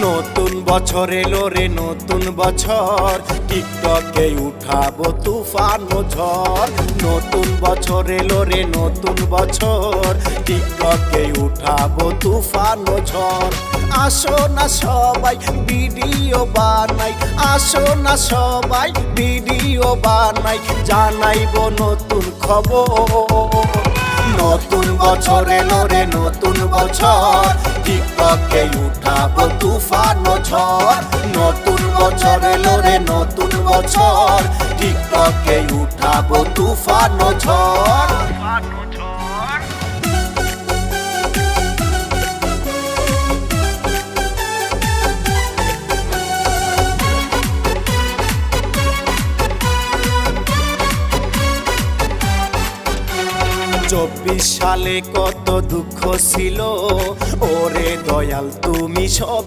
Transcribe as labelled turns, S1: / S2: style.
S1: নতুন বছর এলো রে নতুন বছর, টিকটকে উঠাবো তুফান ও ঝড়। নতুন বছর এলো রে নতুন বছর, টিকটকে উঠাবো তুফান ও ঝড়। আসো না সবাই ভিডিও বানাই, আসো না সবাই ভিডিও বানাই, জানাইবো নতুন খবর। নতুন বছর এলো রে নতুন বছর, টিকটকে উঠাবো তুফান ও ঝড়। নতুন বছর এলো রে নতুন বছর, টিকটকে উঠাবো তুফান ও ঝড়। চব্বিশ সালে কত দুঃখ ছিল, ওরে দয়াল তুমি সব